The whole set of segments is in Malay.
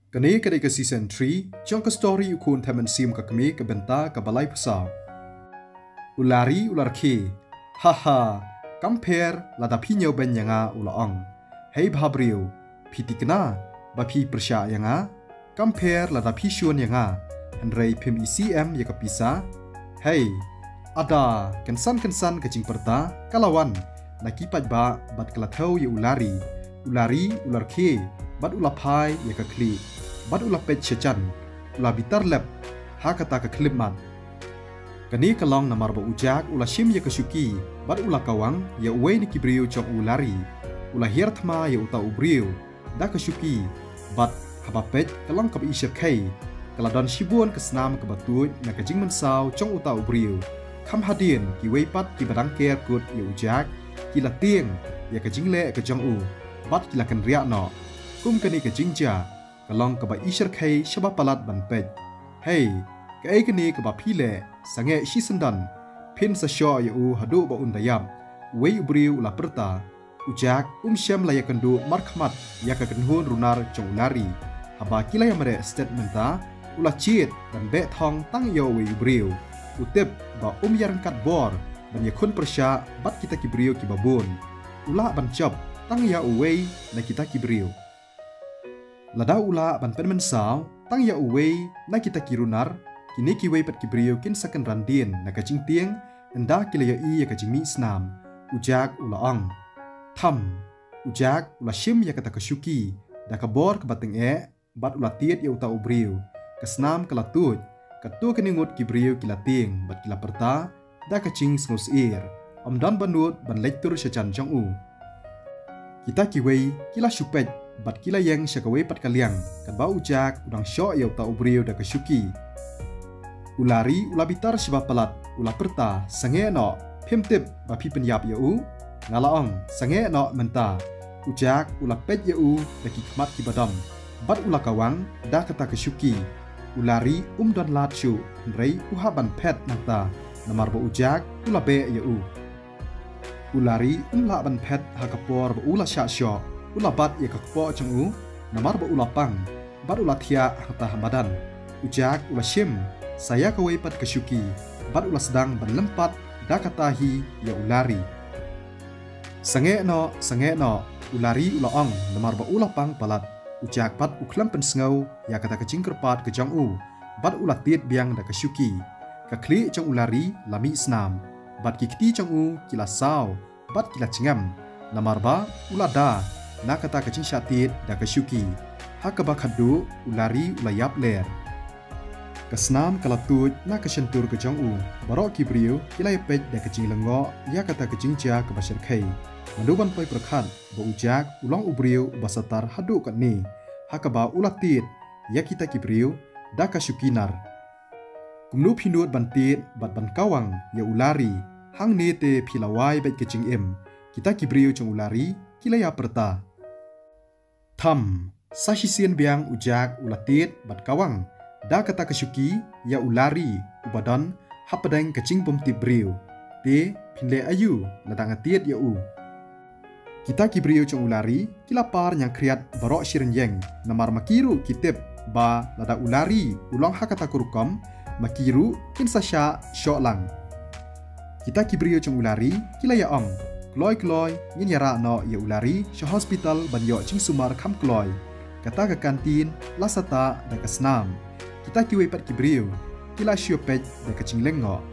Kani kadai ke season 3, jong ke story ukun temen sim ke kami ke benta ke balai pesau. Ulari ular ke, haha, compare lada pinyo ben yanga ulaong. Hei bahabriu, piti kena, bapi persya yanga, compare lada pisyun yanga, henrei pim ICM ya kepisa. Hei, ada kensan kecing perta, kalawan, nakipat ba bat kelatau ya ulari ular ke, bat ulapai ya kekli. Bad ulah pet secan, ulah bitar lep, ha kata ke klimat. Kani kalong namar ba ujak, ulah shim ya kesuki, bad ulah kawang, ya uwe ni kibriu cok ulari, ulah hiar thma ya uta ubriu, da kesuki, bad haba pet kalong kab isya kai, kaladon shibuan kesenam ke batuj, na kajing mensau cong uta ubriu, kam hadin ki weipat ki badang ker kut ya ujak, ki la tieng, ya kajing le ke jong u, bad ki la kan riak no, kum kani kajing ja, kalong keba isyer kai syabah palat ban pej. Hei, kai kini keba pile, sange shisendan, pin sa syo ya u hadu ba undayam, wei ubriu ula perta, ujak syam layak kendu markmat ya kekenhun runar jong ulari, haba kila yang mere statementa, ula cheat dan be thong tang ya wei ubriu, utip ba yarangkat bor, dan ya kun persya bat kita kibriu kibabun, ula ban job tang ya uwei na kita kibriu. Lada ula ban pen mensau, tang ya uwei na kita kirunar, kini kiwei pat kibriu kin sakan randin na kajing tieng, enda kila ya i ya kajing mi snam, ujak ula ong. Tham, ujak ula shim ya kata kesyuki, da kabor ke bateng bat ula tiet ya uta ubriu, kesnam kala tuj, katu keningut kibriu kila tieng, bat kila perta, da kajing snus ir, dan banut ban lektur secan jong u. Kita kiwei kila syupej, bat kila yang syakawai pat kaliang, kan ba ujak udang syok ya uta ubriu da kesyuki. Ulari ula bitar syabah palat, ula perta, sange no, pimtip ba pi penyap ya u, ngalaong, sange no menta, ujak ula pet ya u, da kikmat kibadam, bat ula kawang, da kata kesyuki. Ulari dan lat syu, nrei uhaban pet nanta, namar ba ujak ula be ya u. Ulari la ban pet hakapor ba ula syak syok, ula bat ya kakpo ceng u, namar ba ula pang, bat ula thia hata hamadan, ujak ula shim, saya kawai pat kesyuki, bat ula sedang ban lempat, da katahi ya ulari. Sange no, ulari ula ong, namar ba ula pang palat, ujak pat uklam pensengau, ya kata kecing kerpat ke jong u, bat ula tiet biang da kesyuki, kakli ceng ulari lami snam, bat kikti ceng u kila saw, bat kila cengam, namar ba ula da, na kata kecing syatit da kesyuki, hakaba khadu ulari ulayap ler. Kesnam kalatuj na kesentur ke jong u, barok kibriu kila yapej da kecing lengo, ya kata kecing cia ke basir kai. Manduban poi perkhat, ba ujak ulang ubriu basatar hadu kat ni, hakaba ulatit, ya kita kibriu da kesyukinar. Kumlu pindut bantit bat ban kawang ya ulari, hang ni te pilawai bet kecing im, kita kibriu ceng ulari kila ya perta. Tham, sasisian biang ujak ulatit bat kawang, da kata kesyuki ya ulari ubadan hapadang kecing pemtip briu, te pinle ayu ladang atiet ya u. Kita kibriu ceng ulari kila par yang kriat barok sirenyeng, namar makiru kitip ba lada ulari ulang hakata kurukam, makiru kin sasya syok lang. Kita kibriu ceng ulari kila ya ong, kloy ngin yara no ya ulari sya hospital banyo cing sumar kam kloy, kata ke kantin lasata da kesnam. Kita kiwei pat kibriu kila syopej da kecing lengo.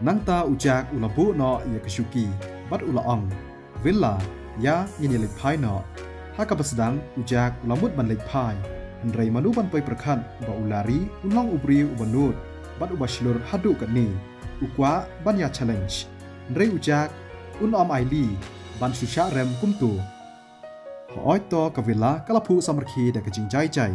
Nangta ujak ula bu no ya kesyuki, bat ula ong, villa ya ngin yelit pai no, haka basedang ujak ula mut ban lit pai, hendrei manuban poi perkhan ba ulari ulang ubriu ubanut, bat ubaslur hadu kat ni, ukwa ban ya challenge, hendrei ujak om aili ban susya rem kumtu. Hooi to ke villa kalapu samarki da kecing jai,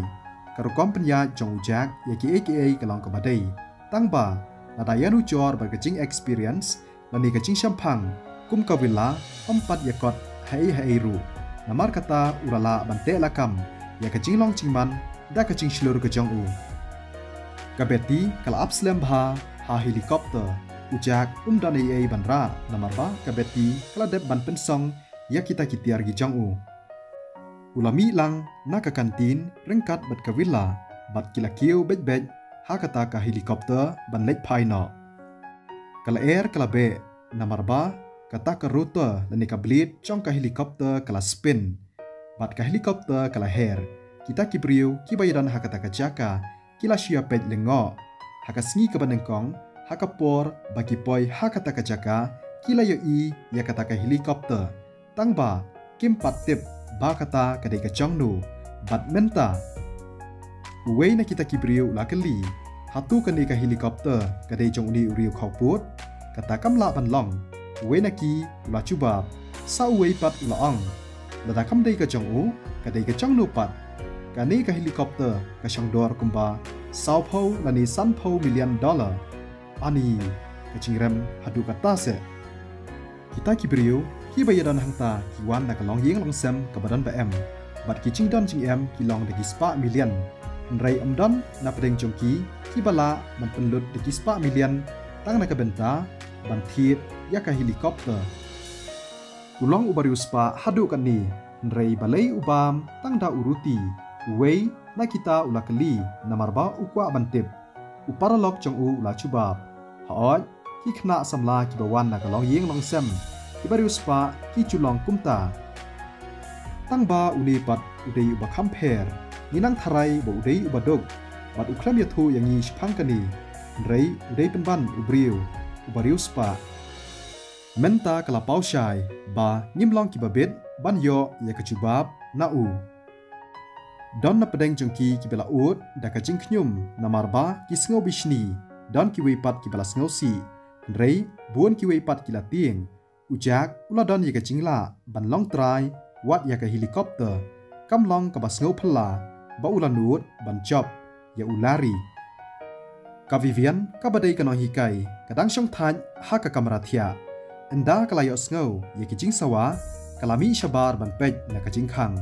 karukom penya jong ujak ya ki aka kalong ke badai, tangba nada yanu jor bar kecing experience, lani kecing syampang, kum ke villa empat yakot hai ru, namar kata urala bante lakam, ya kecing long cingman da kecing slur ke jong u. Kabeti kala abslem ha helikopter, ujak dan ai banra namar ba kabeti kala dep ban pensong ya kita kitiar gi jong u. ulami lang na ka kantin rengkat bat ka villa bat kila kiu bet hakata ka helikopter ban lek pai no kala air kala be namarba kata ka router lani ka bleed chong ka helikopter kala spin bat ka helikopter kala hair kita kibriu kibayadan hakata ka jaka kila shia pet lengo haka sngi ka banengkong haka por bagi poi hakata ka jaka kila yo i ya kata ka helikopter tangba kim patip ba kata ka de ka chongnu bat menta uwei na kita kibriu la kali hatu ka de ka helikopter ka de chong uni uriu khawput kata kamla ban long uwei na ki la chuba sa uwei pat la ong lada kam de ka chong u ka de ka chongnu pat ka ni ka helikopter ka chongdor kumba sao pho lani san pho $1 million ani ka chingrem hadu kata se kita kibriu ki bayadan hangta ki wan na kalong yeng long sem ka badan bm bat ki chingdon ching em ki long de ki spa million nrai amdon na pedeng chongki ki bala man penlut de ki spa million tang na ka benta ban thit ya ka helikopter ulong ubariu spa hadu kan ni nrai balai ubam tang da uruti wei na kita ulakali namarba ukwa bantip uparalok chong u la chubab haoj ki khna samla ki bawan na kalong yeng long sem ki bariu spa ki chulong kumta tangba uni pat udei uba khamper ninang tharai bo udei uba dog bat uklam yathu yangi shphangkani rei udei penban ubriu ubariu spa menta kala paushai ba nimlong ki babet ban yo ya kachubab na u don na pedeng jongki ki bela ut da ka jing khnyum namarba ki sngo bishni don ki weipat ki bela sngo si rei buon ki weipat ki la tieng ujak ula don ye ka jingla ban long trai wat ya ka helikopter kam long ka basngo phla ba ula nut ban job ya ulari ka vivian ka badai ka no hi kai kadang shong than ha ka kamera thia enda kala yo sngo ye ki jing sawa kalami shabar ban pej na ka jing khang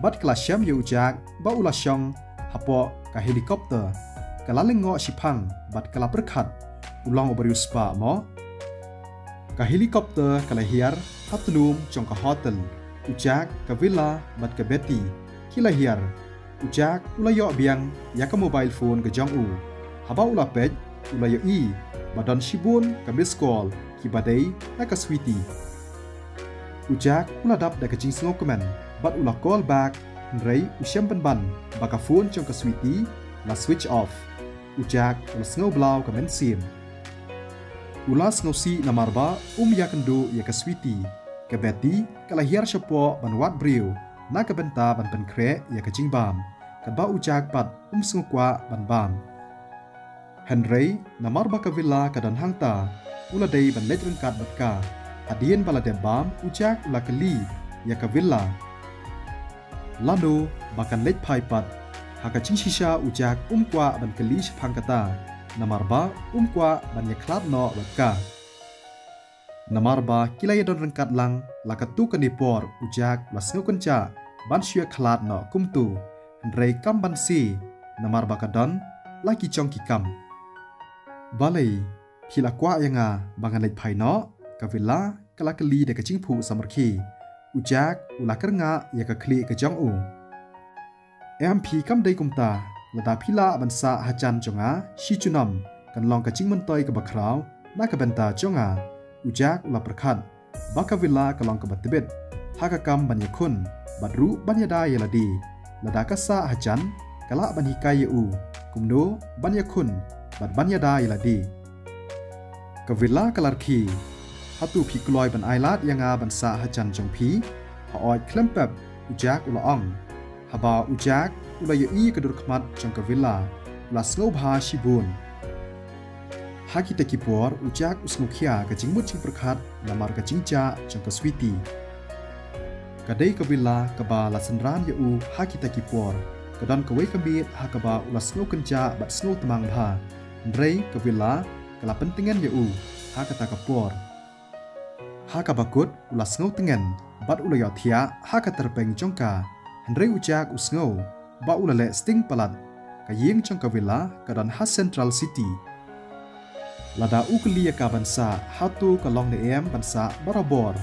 bat kala syam ye ujak ba ula shong hapo ka helikopter kala lengo shipang bat kala perkhat ulang obariu spa mo ka helikopter kala hiar hatlum chong ka hotel ujak ka villa bat ka beti kila hiar ujak ula yo biang ya ka mobile phone ka jong u haba ula pej ula yo i badon shibun ka miss call ki badai na ka sweetie ujak ula dap da ka jing sngo komen bat ula call back rei usyam ban baka phone chong ka sweetie la switch off ujak ula sngo blau ka men sim ula sngo si na marba ya kendo ya ka sweetie ka beti kala hiar shapo ban wat briu na ka benta ban pen kre ya ka jing bam ka ba ujak pat sngo kwa ban bam henry na marba ka villa ka dan hangta ula dei ban let rengkat bat ka adien bala de bam ujak ula kali ya ka villa lano bakan let pai pat haka ching shisha ujak kwa ban kali shphang kata namarba kwa ban ya klat no batka namarba kilaya don rengkat lang lakatu kanipor ujak lasngu kenca ban shia klat no kumtu rei kam ban si namarba kadon laki chong ki kam balai khila kwa yanga bangan let pai no ka villa kala kali de ka ching phu samarki ujak ulakar nga ya ka kli ka jong u MP kam dei kumta lada phila bansa hachan jonga shi chunam kan long ka ching toy ka bakrau na ka benta jonga ujak ula perkhat baka villa ka long ka batbet haka kam ban yakhun badru ban yada yeladi lada ka sa hachan kala ban hikai u kumdo ban yakhun bad ban yada yeladi ka villa kalarki hatu phi kloi ban ailat yanga ban sa hachan jongphi haoi klempep ujak ula ong haba ujak ula yo i kadur khmat jong ka villa la sngo bha shibun haki te kipor ujak usngu khia ka jingmut ching perkhat lamar ka jingcha jong ka sweetie kadai ka villa ka ba la sanran yo u haki te kipor kadan ka wei ka bit ha ka ba ula sngo kenja bat sngo tamang bha ndrei ka villa kala pentingan yo u ha ka ta ka por ha ka bakut ula sngo tengen bat ula yo thia ha ka terpeng jongka hendrei ujak usngo ba ula le sting palat ka yeng jongka villa ka dan ha central city lada ukli ka bansa hatu ka long ne em bansa barabor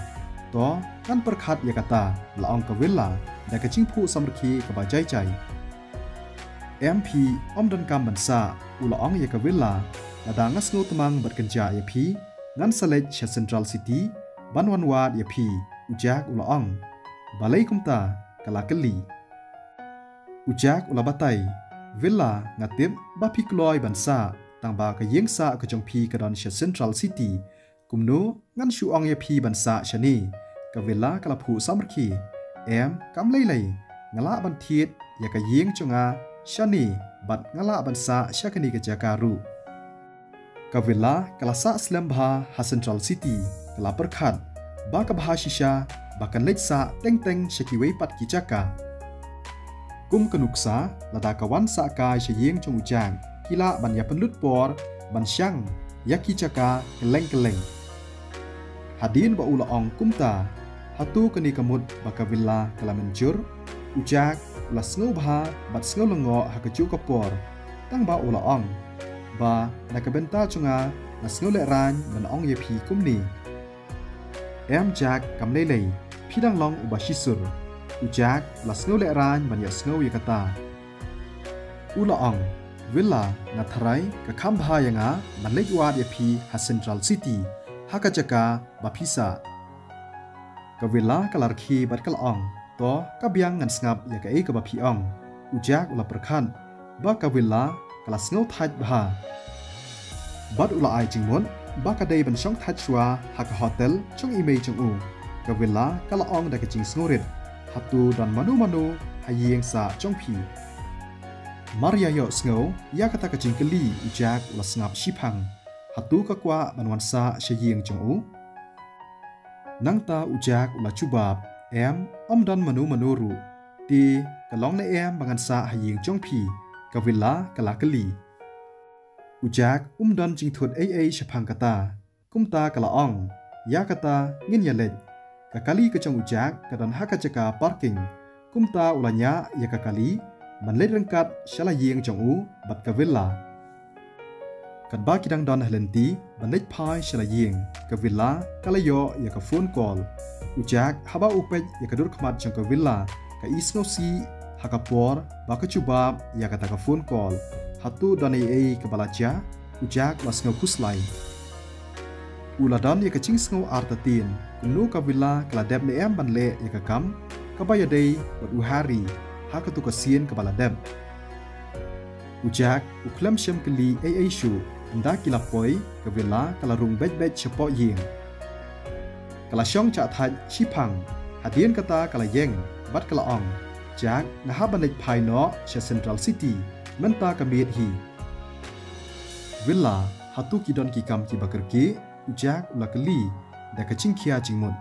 to ngan perkhat ya kata laong ka villa da ka chingphu samrkhi ka ba jai jai MP Om Dan Kam Bansa ulaong ya ka villa da ngas ngo tamang bat kenja ya phi ngan salej cha Central City banwan wad ya phi ujak ulaong balai kumta kalakali ujak ulabatai villa ngatip ba phi kloi bansa tangba ka yengsa ka jongphi ka don cha Central City kumno ngan shuong ya phi bansa shani ka villa kala phu samrkhi kam lei ngala ban thiet ya ka yeng chunga shani bat ngala bansa shakani ka jakaru ka villa kala sa slam bha ha Central City kala perkhat ba ka bha shisha ba kan leksa teng shakiwei pat ki jaka kum kanuksa lada kawan sa ka shayeng chung ujang kila ban ya penlut por ban syang yaki jaka keleng hadin ba ulaong kumta hatu kani kamut baka villa kala mencur ujak ula sngo bha bat sngo lengo ha keju kapor tang ba ulaong ba nakabenta chunga na sngo le ran manong ye phi kumni jak kamlelei phidang long uba shisur ujak la sngo le ran ban ya sngo ye kata ulaong villa na tharai ka kham bha yanga manlek wad ye phi ha Central City haka jaka bapisa ka villa kalarkhi bat kalong to ka biang ngan snap ya ka e ka bapi ong ujak ula perkhan ba ka villa kala sngo thaj bha bat ula ai jingmon ba ka dei ban shong thaj chwa haka hotel chung imei chung u ka villa kala ong da ka jing snorit hatu dan manu hayeng sa chung phi Maria yo sngo ya kata ka jing keli ujak ula snap shipang hatu ka kwa banwansa shayeng chung u nangta ujak ula chubab om dan manu ru ti kalong na bangansa hayeng jongphi ka villa kalakali ujak dan jingthut shapang kata kumta kalaong ya kata ngin yalet kakali ka chong ujak kadan haka jaka parking kumta ulanya ya kakali manlet rengkat shalayeng jong u bat ka villa kadba kidang don helenti banlet phai shalayeng ka villa kalayo ya ka phone call ujak haba upej ya ka dur khmat jong ka villa ka isnosi hakapor ba ka chubab ya ka ta ka phone call hatu don ka balaja ujak wasngo kuslai uladon ya ka chingsngo artatin kunu ka villa kala deb ne banle ya ka kam ka bayadei bat uhari haka tu ka sien ka baladeb ujak uklam shem kali shu nda kila poi ka villa kala rung bet chepo yeng kala syong cha thaj shipang hadien kata kala yeng bat kala ong jak na habanek phai no cha Central City menta ka met hi villa hatu kidon ki kam ki bakerke ujak ulakali da ka chingkhia chingmun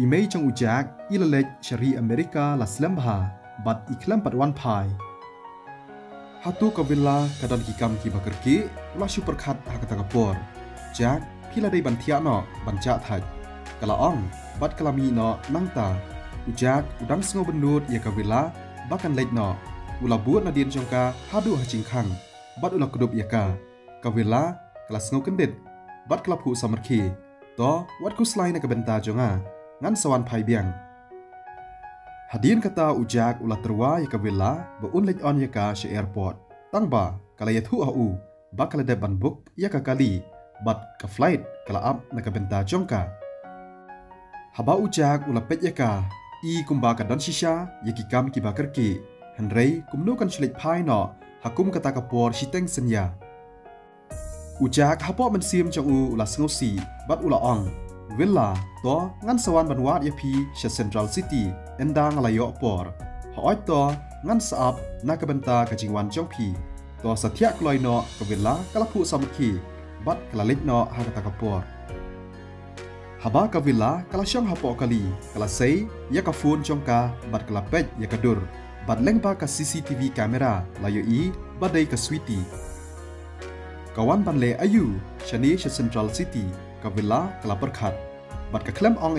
imei chang ujak ilalek shari Amerika la slambha bat iklam patwan phai hatu ka villa kadon ki kam ki bakerke ula super khat hakata kapor jak phila dei banthia no bancha thaj kala ong bat kalami no nangta ujak udang sngo benut ya ka villa bakan leit no ula buat na dien jongka hadu ha chingkhang bat ula kudup ya ka villa kala sngo kendet bat kala phu samarkhi to wat kuslai na ka benta jonga ngan sawan phai biang hadien kata ujak ula terwa ya ka villa ba unlek on ya ka she airport tangba kala ya thu au ba kala de ban book ya ka kali bat ka flight kala up na ka benta jongka haba ujak ula pet ya ka kumba ka dan shisha ya ki kam ki bakerki hanrei kumno kan shlik phai no hakum kata ka por shiteng senya ujak hapo man sim chang u ula sngosi bat ula ong villa to ngan sawan banwat ya phi sha Central City endang layo por hoi to ngan saap na ka benta ka jingwan jong phi to sathya kloi no ka villa kala phu samkhi bat kala lit no ha ka por haba ka villa kala syang hapo kali kala sei ya ka phone jongka bat kala pej ya ka dur bat lengba ka CCTV kamera layo i badai ka sweetie kawan banle ayu shani sha Central City ka villa kala perkhat bat ka klem ong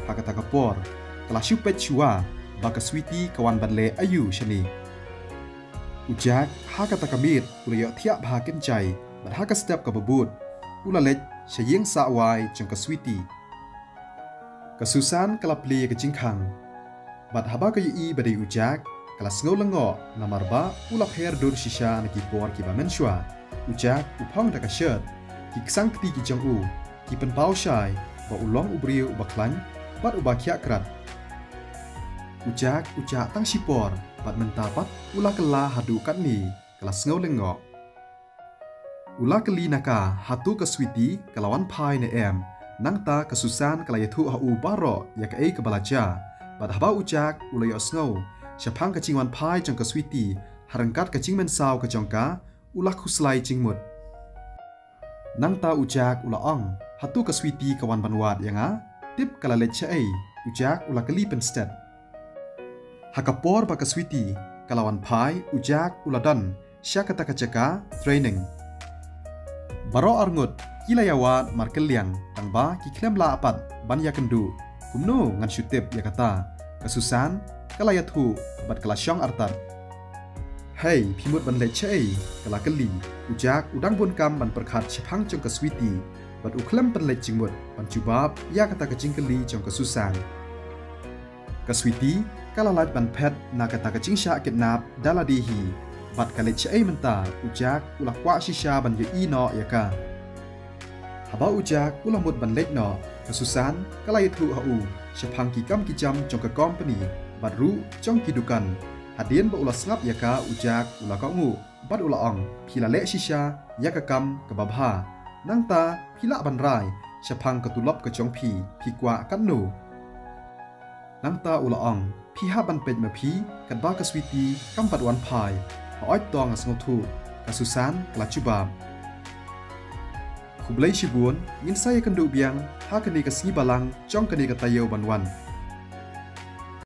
hakata ka por kala shupet chua ba ka sweetie kawan banle ayu shani ujak hakata ka mit ulayo thia bha ken chai bat haka step ka babut ulalej shayeng sa wai jong ka sweetie Kesusan kelapli kecingkang. Bat haba kayu badai ujak, kelas ngau lengo namar ba ulap her dur shisha na kipor kiba mensua. Ujak upang daka shirt, kiksang keti kijang ki penpau syai, ba ulong ubriu ubaklan, bat ubakya kerat. Ujak tang sipor, bat mentapat ula kela hadu kat ni, kelas ngau lengo. Ula keli naka hatu keswiti kelawan pai ne nang ta kesusan kelayatu hau baro ya ke kebalaja. Bat haba ujak ulai osngau, syapang kecingwan pai jang keswiti, harangkat kecing mensau ke jongka, ulah kuslai cingmut. Nang ta ujak ula ong, hatu keswiti kawan banwat yang tip kalalet cai, ujak ula keli penstet. Hakapor ba keswiti, kalawan pai ujak ula dan, sya kata kacaka training. Baro arngut, kilayawat markeliang, tangba kiklem la apat, ban ya kendu, kumno ngan syutip ya kata, kesusan, kalayatu, bat kelasyong artat. Hei, pimut ban lecei, kala keli, ujak udang bun kam ban perkat syapang jong keswiti, bat uklem ban lecingmut, ban jubab, ya kata kecing keli jong kesusan. Keswiti, kala lat ban pet na kata kecing sya kidnap daladihi, bat kalecei menta, ujak ulah kwa shisha ban ye no ya ka. Haba ujak ulah mut ban lek no, kesusan, kalayatu hau, syapang kikam kijam jong ke company, bat ru jong kidukan. Hadien ba ulah sengap ya ka ujak ulah kaungu, bat ulah ong, pila lek shisha, ya kekam kebabha. Nang ta, pila ban rai, syapang ketulop ke jong pi kwa kan nu. Nang ta ulah ong, piha ban pej me pi, kat ba keswiti, kam bat wan pai, haoit tong asngotu, kesusan kelacubab. Kublai shibun, ngin saya kendu biang, ha keni kesengi balang, jong keni katayo banwan.